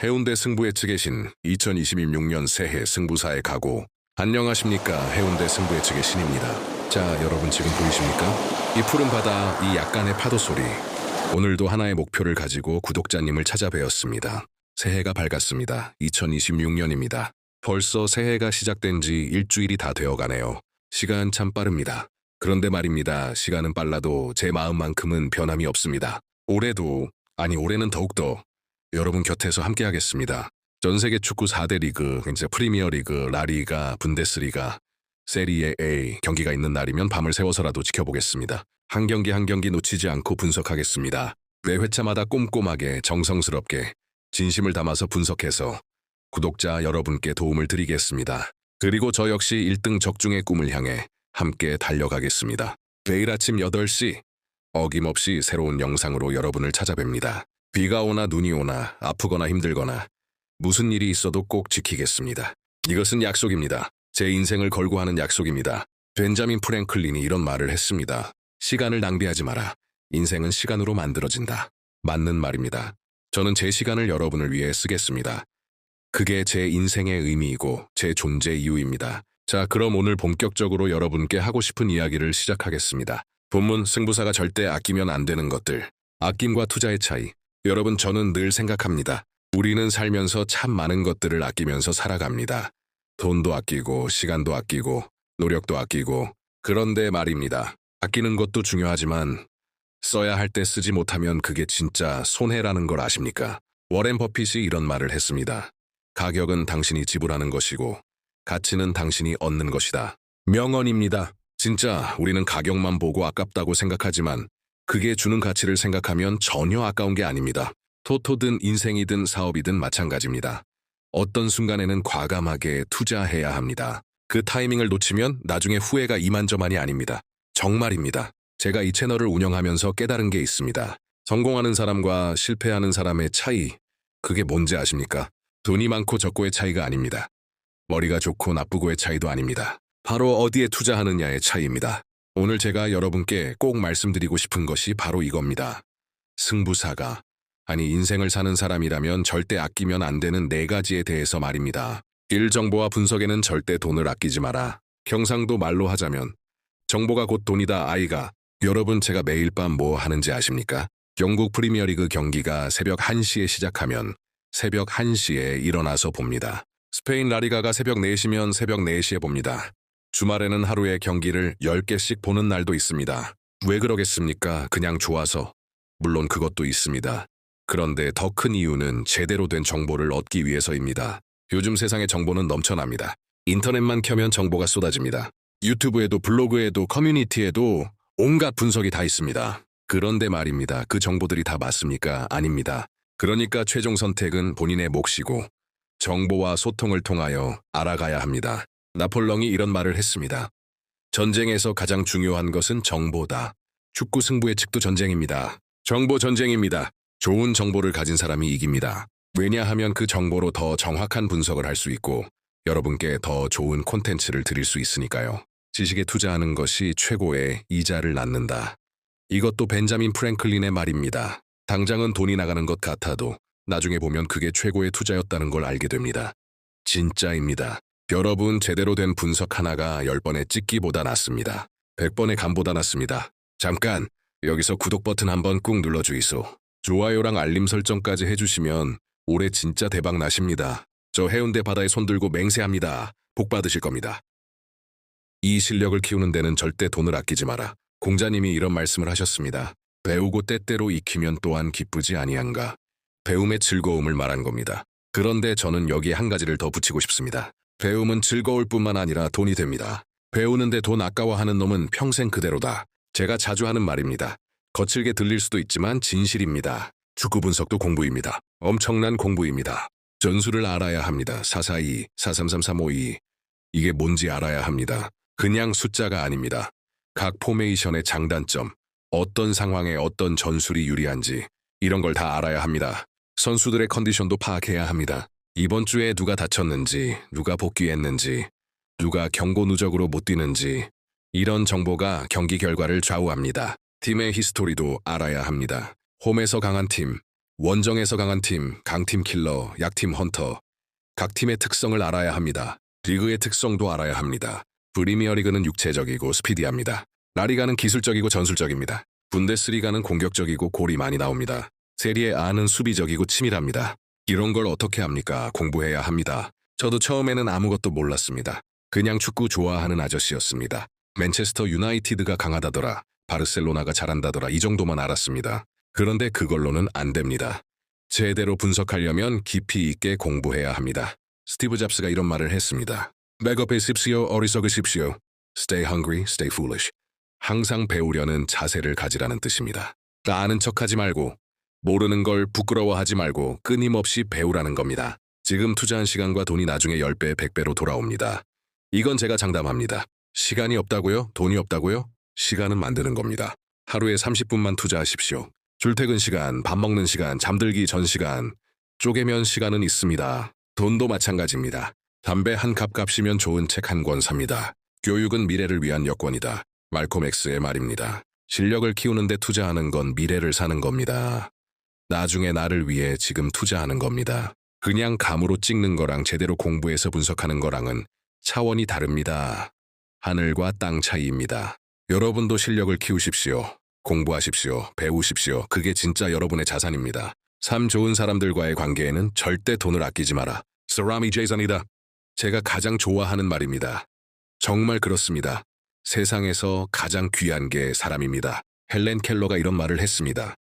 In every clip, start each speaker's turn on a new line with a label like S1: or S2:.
S1: 해운대 승부 예측의 신 2026년 새해 승부사의 각오. 안녕하십니까. 해운대 승부 예측의 신입니다. 자, 여러분 지금 보이십니까? 이 푸른 바다, 이 약간의 파도 소리. 오늘도 하나의 목표를 가지고 구독자님을 찾아뵈었습니다. 새해가 밝았습니다. 2026년입니다. 벌써 새해가 시작된 지 일주일이 다 되어가네요. 시간 참 빠릅니다. 그런데 말입니다. 시간은 빨라도 제 마음만큼은 변함이 없습니다. 올해는 더욱더 여러분 곁에서 함께하겠습니다. 전세계 축구 4대 리그, 이제 프리미어리그, 라리가, 분데스리가, 세리에 A 경기가 있는 날이면 밤을 새워서라도 지켜보겠습니다. 한 경기 한 경기 놓치지 않고 분석하겠습니다. 매 회차마다 꼼꼼하게 정성스럽게 진심을 담아서 분석해서 구독자 여러분께 도움을 드리겠습니다. 그리고 저 역시 1등 적중의 꿈을 향해 함께 달려가겠습니다. 매일 아침 8시 어김없이 새로운 영상으로 여러분을 찾아뵙니다. 비가 오나 눈이 오나 아프거나 힘들거나 무슨 일이 있어도 꼭 지키겠습니다. 이것은 약속입니다. 제 인생을 걸고 하는 약속입니다. 벤자민 프랭클린이 이런 말을 했습니다. 시간을 낭비하지 마라. 인생은 시간으로 만들어진다. 맞는 말입니다. 저는 제 시간을 여러분을 위해 쓰겠습니다. 그게 제 인생의 의미이고 제 존재 이유입니다. 자, 그럼 오늘 본격적으로 여러분께 하고 싶은 이야기를 시작하겠습니다. 본문 승부사가 절대 아끼면 안 되는 것들. 아낌과 투자의 차이. 여러분, 저는 늘 생각합니다. 우리는 살면서 참 많은 것들을 아끼면서 살아갑니다. 돈도 아끼고 시간도 아끼고 노력도 아끼고. 그런데 말입니다. 아끼는 것도 중요하지만 써야 할 때 쓰지 못하면 그게 진짜 손해라는 걸 아십니까? 워렌 버핏이 이런 말을 했습니다. 가격은 당신이 지불하는 것이고 가치는 당신이 얻는 것이다. 명언입니다. 진짜 우리는 가격만 보고 아깝다고 생각하지만 그게 주는 가치를 생각하면 전혀 아까운 게 아닙니다. 토토든 인생이든 사업이든 마찬가지입니다. 어떤 순간에는 과감하게 투자해야 합니다. 그 타이밍을 놓치면 나중에 후회가 이만저만이 아닙니다. 정말입니다. 제가 이 채널을 운영하면서 깨달은 게 있습니다. 성공하는 사람과 실패하는 사람의 차이, 그게 뭔지 아십니까? 돈이 많고 적고의 차이가 아닙니다. 머리가 좋고 나쁘고의 차이도 아닙니다. 바로 어디에 투자하느냐의 차이입니다. 오늘 제가 여러분께 꼭 말씀드리고 싶은 것이 바로 이겁니다. 승부사가, 아니 인생을 사는 사람이라면 절대 아끼면 안 되는 4가지에 대해서 말입니다. 1. 정보와 분석에는 절대 돈을 아끼지 마라. 경상도 말로 하자면 정보가 곧 돈이다 아이가. 여러분, 제가 매일 밤 뭐 하는지 아십니까? 영국 프리미어리그 경기가 새벽 1시에 시작하면 새벽 1시에 일어나서 봅니다. 스페인 라리가가 새벽 4시면 새벽 4시에 봅니다. 주말에는 하루에 경기를 10개씩 보는 날도 있습니다. 왜 그러겠습니까? 그냥 좋아서. 물론 그것도 있습니다. 그런데 더 큰 이유는 제대로 된 정보를 얻기 위해서입니다. 요즘 세상에 정보는 넘쳐납니다. 인터넷만 켜면 정보가 쏟아집니다. 유튜브에도 블로그에도 커뮤니티에도 온갖 분석이 다 있습니다. 그런데 말입니다. 그 정보들이 다 맞습니까? 아닙니다. 그러니까 최종 선택은 본인의 몫이고 정보와 소통을 통하여 알아가야 합니다. 나폴레옹이 이런 말을 했습니다. 전쟁에서 가장 중요한 것은 정보다. 축구 승부 예측도 전쟁입니다. 정보 전쟁입니다. 좋은 정보를 가진 사람이 이깁니다. 왜냐하면 그 정보로 더 정확한 분석을 할 수 있고 여러분께 더 좋은 콘텐츠를 드릴 수 있으니까요. 지식에 투자하는 것이 최고의 이자를 낳는다. 이것도 벤자민 프랭클린의 말입니다. 당장은 돈이 나가는 것 같아도 나중에 보면 그게 최고의 투자였다는 걸 알게 됩니다. 진짜입니다. 여러분, 제대로 된 분석 하나가 10번의 찍기보다 낫습니다. 100번의 감보다 낫습니다. 잠깐, 여기서 구독 버튼 한번 꾹 눌러주이소. 좋아요랑 알림 설정까지 해주시면 올해 진짜 대박 나십니다. 저 해운대 바다에 손들고 맹세합니다. 복 받으실 겁니다. 이 실력을 키우는 데는 절대 돈을 아끼지 마라. 공자님이 이런 말씀을 하셨습니다. 배우고 때때로 익히면 또한 기쁘지 아니한가. 배움의 즐거움을 말한 겁니다. 그런데 저는 여기에 한 가지를 더 붙이고 싶습니다. 배움은 즐거울 뿐만 아니라 돈이 됩니다. 배우는데 돈 아까워하는 놈은 평생 그대로다. 제가 자주 하는 말입니다. 거칠게 들릴 수도 있지만 진실입니다. 축구 분석도 공부입니다. 엄청난 공부입니다. 전술을 알아야 합니다. 442, 433, 352. 이게 뭔지 알아야 합니다. 그냥 숫자가 아닙니다. 각 포메이션의 장단점, 어떤 상황에 어떤 전술이 유리한지 이런 걸 다 알아야 합니다. 선수들의 컨디션도 파악해야 합니다. 이번 주에 누가 다쳤는지, 누가 복귀했는지, 누가 경고 누적으로 못 뛰는지 이런 정보가 경기 결과를 좌우합니다. 팀의 히스토리도 알아야 합니다. 홈에서 강한 팀, 원정에서 강한 팀, 강팀 킬러, 약팀 헌터. 각 팀의 특성을 알아야 합니다. 리그의 특성도 알아야 합니다. 프리미어리그는 육체적이고 스피디합니다. 라리가는 기술적이고 전술적입니다. 분데스리가는 공격적이고 골이 많이 나옵니다. 세리에 A는 수비적이고 치밀합니다. 이런 걸 어떻게 합니까? 공부해야 합니다. 저도 처음에는 아무것도 몰랐습니다. 그냥 축구 좋아하는 아저씨였습니다. 맨체스터 유나이티드가 강하다더라, 바르셀로나가 잘한다더라, 이 정도만 알았습니다. 그런데 그걸로는 안 됩니다. 제대로 분석하려면 깊이 있게 공부해야 합니다. 스티브 잡스가 이런 말을 했습니다. 백업하십시오, 어리석으십시오. Stay hungry, stay foolish. 항상 배우려는 자세를 가지라는 뜻입니다. 아는 척하지 말고, 모르는 걸 부끄러워하지 말고 끊임없이 배우라는 겁니다. 지금 투자한 시간과 돈이 나중에 10배, 100배로 돌아옵니다. 이건 제가 장담합니다. 시간이 없다고요? 돈이 없다고요? 시간은 만드는 겁니다. 하루에 30분만 투자하십시오. 출퇴근 시간, 밥 먹는 시간, 잠들기 전 시간, 쪼개면 시간은 있습니다. 돈도 마찬가지입니다. 담배 한 값 값이면 좋은 책 한 권 삽니다. 교육은 미래를 위한 여권이다. 말콤 X의 말입니다. 실력을 키우는데 투자하는 건 미래를 사는 겁니다. 나중에 나를 위해 지금 투자하는 겁니다. 그냥 감으로 찍는 거랑 제대로 공부해서 분석하는 거랑은 차원이 다릅니다. 하늘과 땅 차이입니다. 여러분도 실력을 키우십시오. 공부하십시오. 배우십시오. 그게 진짜 여러분의 자산입니다. 삶 좋은 사람들과의 관계에는 절대 돈을 아끼지 마라. 서라미 제이선이다. 제가 가장 좋아하는 말입니다. 정말 그렇습니다. 세상에서 가장 귀한 게 사람입니다. 헬렌 켈러가 이런 말을 했습니다.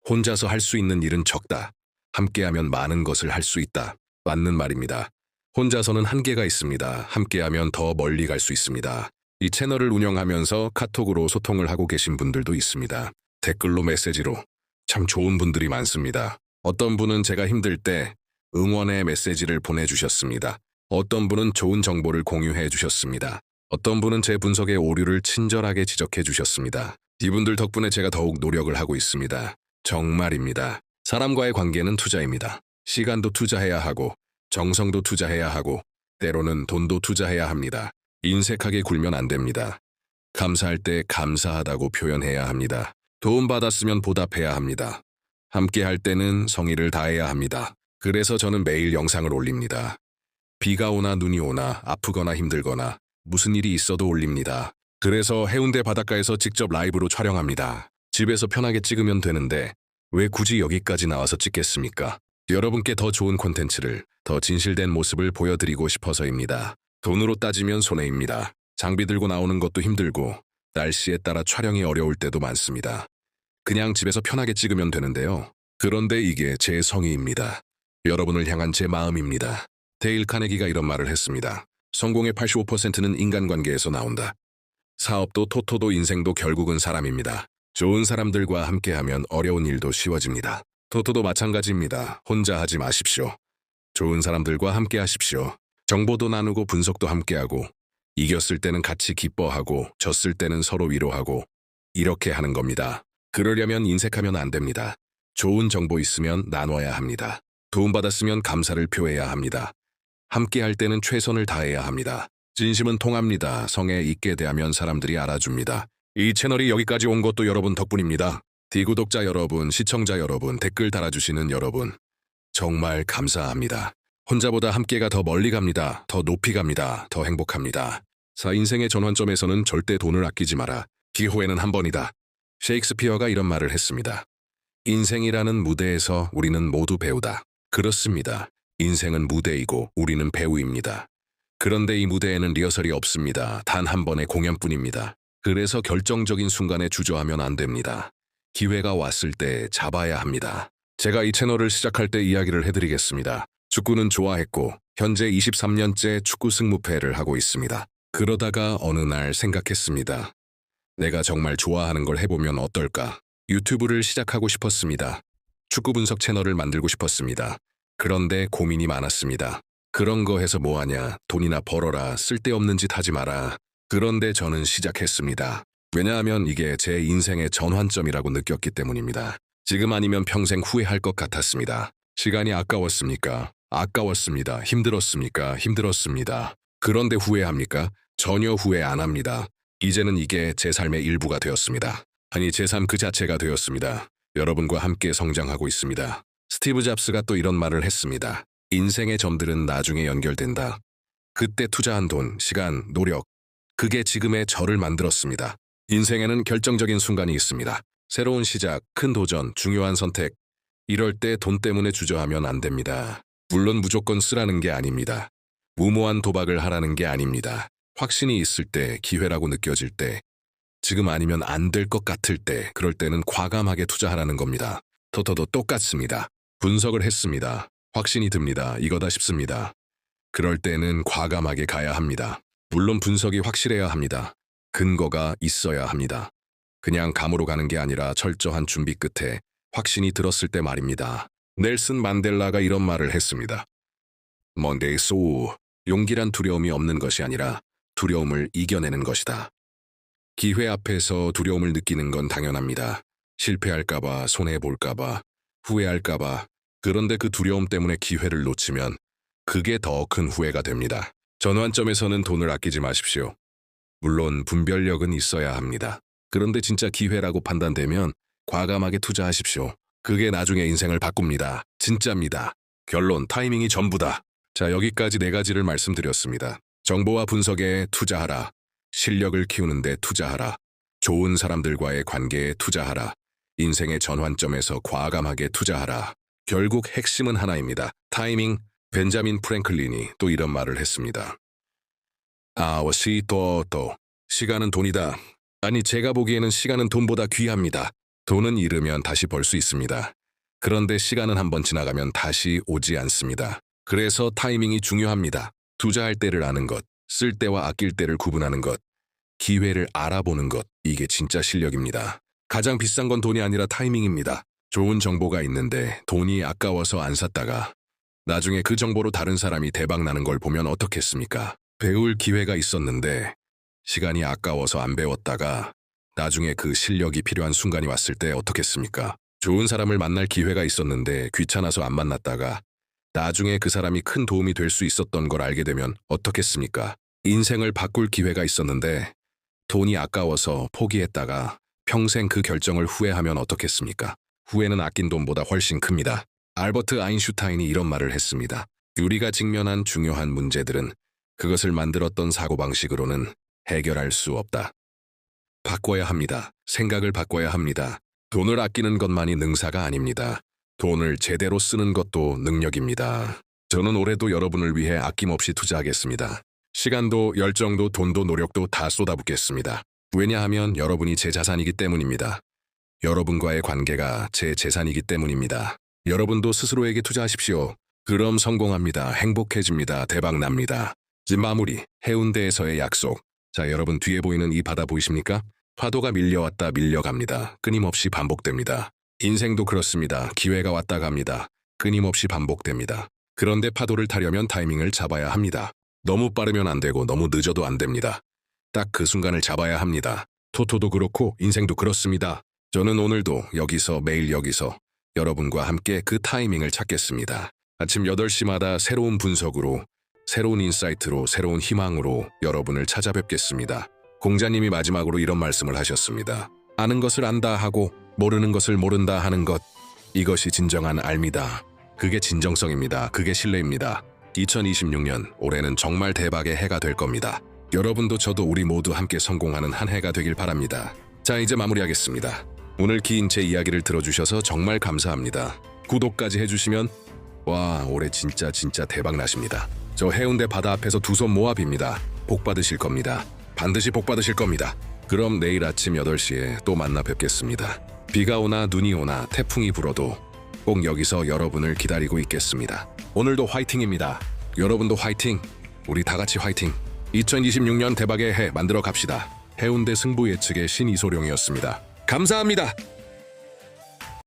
S1: 혼자서 할 수 있는 일은 적다. 함께하면 많은 것을 할 수 있다. 맞는 말입니다. 혼자서는 한계가 있습니다. 함께하면 더 멀리 갈 수 있습니다. 이 채널을 운영하면서 카톡으로 소통을 하고 계신 분들도 있습니다. 댓글로 메시지로 참 좋은 분들이 많습니다. 어떤 분은 제가 힘들 때 응원의 메시지를 보내주셨습니다. 어떤 분은 좋은 정보를 공유해 주셨습니다. 어떤 분은 제 분석의 오류를 친절하게 지적해 주셨습니다. 이분들 덕분에 제가 더욱 노력을 하고 있습니다. 정말입니다. 사람과의 관계는 투자입니다. 시간도 투자해야 하고 정성도 투자해야 하고 때로는 돈도 투자해야 합니다. 인색하게 굴면 안 됩니다. 감사할 때 감사하다고 표현해야 합니다. 도움받았으면 보답해야 합니다. 함께 할 때는 성의를 다해야 합니다. 그래서 저는 매일 영상을 올립니다. 비가 오나 눈이 오나 아프거나 힘들거나 무슨 일이 있어도 올립니다. 그래서 해운대 바닷가에서 직접 라이브로 촬영합니다. 집에서 편하게 찍으면 되는데 왜 굳이 여기까지 나와서 찍겠습니까? 여러분께 더 좋은 콘텐츠를, 더 진실된 모습을 보여드리고 싶어서입니다. 돈으로 따지면 손해입니다. 장비 들고 나오는 것도 힘들고 날씨에 따라 촬영이 어려울 때도 많습니다. 그냥 집에서 편하게 찍으면 되는데요. 그런데 이게 제 성의입니다. 여러분을 향한 제 마음입니다. 데일 카네기가 이런 말을 했습니다. 성공의 85%는 인간관계에서 나온다. 사업도 토토도 인생도 결국은 사람입니다. 좋은 사람들과 함께하면 어려운 일도 쉬워집니다. 토토도 마찬가지입니다. 혼자 하지 마십시오. 좋은 사람들과 함께 하십시오. 정보도 나누고 분석도 함께하고 이겼을 때는 같이 기뻐하고 졌을 때는 서로 위로하고 이렇게 하는 겁니다. 그러려면 인색하면 안 됩니다. 좋은 정보 있으면 나눠야 합니다. 도움받았으면 감사를 표해야 합니다. 함께 할 때는 최선을 다해야 합니다. 진심은 통합니다. 성에 있게 대하면 사람들이 알아줍니다. 이 채널이 여기까지 온 것도 여러분 덕분입니다. 구독자 여러분, 시청자 여러분, 댓글 달아주시는 여러분 정말 감사합니다. 혼자보다 함께가 더 멀리 갑니다. 더 높이 갑니다. 더 행복합니다. 인생의 전환점에서는 절대 돈을 아끼지 마라. 기회는 한 번이다. 셰익스피어가 이런 말을 했습니다. 인생이라는 무대에서 우리는 모두 배우다. 그렇습니다. 인생은 무대이고 우리는 배우입니다. 그런데 이 무대에는 리허설이 없습니다. 단 한 번의 공연뿐입니다. 그래서 결정적인 순간에 주저하면 안 됩니다. 기회가 왔을 때 잡아야 합니다. 제가 이 채널을 시작할 때 이야기를 해드리겠습니다. 축구는 좋아했고 현재 23년째 축구 승무패를 하고 있습니다. 그러다가 어느 날 생각했습니다. 내가 정말 좋아하는 걸 해보면 어떨까? 유튜브를 시작하고 싶었습니다. 축구 분석 채널을 만들고 싶었습니다. 그런데 고민이 많았습니다. 그런 거 해서 뭐하냐? 돈이나 벌어라. 쓸데없는 짓 하지 마라. 그런데 저는 시작했습니다. 왜냐하면 이게 제 인생의 전환점이라고 느꼈기 때문입니다. 지금 아니면 평생 후회할 것 같았습니다. 시간이 아까웠습니까? 아까웠습니다. 힘들었습니까? 힘들었습니다. 그런데 후회합니까? 전혀 후회 안 합니다. 이제는 이게 제 삶의 일부가 되었습니다. 아니, 제 삶 그 자체가 되었습니다. 여러분과 함께 성장하고 있습니다. 스티브 잡스가 또 이런 말을 했습니다. 인생의 점들은 나중에 연결된다. 그때 투자한 돈, 시간, 노력, 그게 지금의 저를 만들었습니다. 인생에는 결정적인 순간이 있습니다. 새로운 시작, 큰 도전, 중요한 선택. 이럴 때 돈 때문에 주저하면 안 됩니다. 물론 무조건 쓰라는 게 아닙니다. 무모한 도박을 하라는 게 아닙니다. 확신이 있을 때, 기회라고 느껴질 때, 지금 아니면 안 될 것 같을 때, 그럴 때는 과감하게 투자하라는 겁니다. 토토도 똑같습니다. 분석을 했습니다. 확신이 듭니다. 이거다 싶습니다. 그럴 때는 과감하게 가야 합니다. 물론 분석이 확실해야 합니다. 근거가 있어야 합니다. 그냥 감으로 가는 게 아니라 철저한 준비 끝에 확신이 들었을 때 말입니다. 넬슨 만델라가 이런 말을 했습니다. Monday so 용기란 두려움이 없는 것이 아니라 두려움을 이겨내는 것이다. 기회 앞에서 두려움을 느끼는 건 당연합니다. 실패할까봐, 손해볼까봐, 후회할까봐. 그런데 그 두려움 때문에 기회를 놓치면 그게 더 큰 후회가 됩니다. 전환점에서는 돈을 아끼지 마십시오. 물론 분별력은 있어야 합니다. 그런데 진짜 기회라고 판단되면 과감하게 투자하십시오. 그게 나중에 인생을 바꿉니다. 진짜입니다. 결론, 타이밍이 전부다. 자, 여기까지 4가지를 말씀드렸습니다. 정보와 분석에 투자하라. 실력을 키우는데 투자하라. 좋은 사람들과의 관계에 투자하라. 인생의 전환점에서 과감하게 투자하라. 결국 핵심은 하나입니다. 타이밍. 벤자민 프랭클린이 또 이런 말을 했습니다. 시간은 돈이다. 아니, 제가 보기에는 시간은 돈보다 귀합니다. 돈은 잃으면 다시 벌 수 있습니다. 그런데 시간은 한번 지나가면 다시 오지 않습니다. 그래서 타이밍이 중요합니다. 투자할 때를 아는 것, 쓸 때와 아낄 때를 구분하는 것, 기회를 알아보는 것, 이게 진짜 실력입니다. 가장 비싼 건 돈이 아니라 타이밍입니다. 좋은 정보가 있는데 돈이 아까워서 안 샀다가 나중에 그 정보로 다른 사람이 대박 나는 걸 보면 어떻겠습니까? 배울 기회가 있었는데 시간이 아까워서 안 배웠다가 나중에 그 실력이 필요한 순간이 왔을 때 어떻겠습니까? 좋은 사람을 만날 기회가 있었는데 귀찮아서 안 만났다가 나중에 그 사람이 큰 도움이 될 수 있었던 걸 알게 되면 어떻겠습니까? 인생을 바꿀 기회가 있었는데 돈이 아까워서 포기했다가 평생 그 결정을 후회하면 어떻겠습니까? 후회는 아낀 돈보다 훨씬 큽니다. 알버트 아인슈타인이 이런 말을 했습니다. 우리가 직면한 중요한 문제들은 그것을 만들었던 사고방식으로는 해결할 수 없다. 바꿔야 합니다. 생각을 바꿔야 합니다. 돈을 아끼는 것만이 능사가 아닙니다. 돈을 제대로 쓰는 것도 능력입니다. 저는 올해도 여러분을 위해 아낌없이 투자하겠습니다. 시간도, 열정도, 돈도, 노력도 다 쏟아붓겠습니다. 왜냐하면 여러분이 제 자산이기 때문입니다. 여러분과의 관계가 제 재산이기 때문입니다. 여러분도 스스로에게 투자하십시오. 그럼 성공합니다. 행복해집니다. 대박납니다. 마무리, 해운대에서의 약속. 자, 여러분 뒤에 보이는 이 바다 보이십니까? 파도가 밀려왔다 밀려갑니다. 끊임없이 반복됩니다. 인생도 그렇습니다. 기회가 왔다 갑니다. 끊임없이 반복됩니다. 그런데 파도를 타려면 타이밍을 잡아야 합니다. 너무 빠르면 안 되고 너무 늦어도 안 됩니다. 딱 그 순간을 잡아야 합니다. 토토도 그렇고 인생도 그렇습니다. 저는 오늘도 여기서 매일 여기서 여러분과 함께 그 타이밍을 찾겠습니다. 아침 8시마다 새로운 분석으로, 새로운 인사이트로, 새로운 희망으로 여러분을 찾아뵙겠습니다. 공자님이 마지막으로 이런 말씀을 하셨습니다. 아는 것을 안다 하고 모르는 것을 모른다 하는 것, 이것이 진정한 알미다. 그게 진정성입니다. 그게 신뢰입니다. 2026년 올해는 정말 대박의 해가 될 겁니다. 여러분도 저도 우리 모두 함께 성공하는 한 해가 되길 바랍니다. 자, 이제 마무리하겠습니다. 오늘 긴 제 이야기를 들어주셔서 정말 감사합니다. 구독까지 해주시면 와, 올해 진짜 대박 나십니다. 저 해운대 바다 앞에서 두 손 모아 빕니다. 복 받으실 겁니다. 반드시 복 받으실 겁니다. 그럼 내일 아침 8시에 또 만나 뵙겠습니다. 비가 오나 눈이 오나 태풍이 불어도 꼭 여기서 여러분을 기다리고 있겠습니다. 오늘도 화이팅입니다. 여러분도 화이팅! 우리 다 같이 화이팅! 2026년 대박의 해 만들어 갑시다. 해운대 승부 예측의 신이소룡이었습니다. 감사합니다.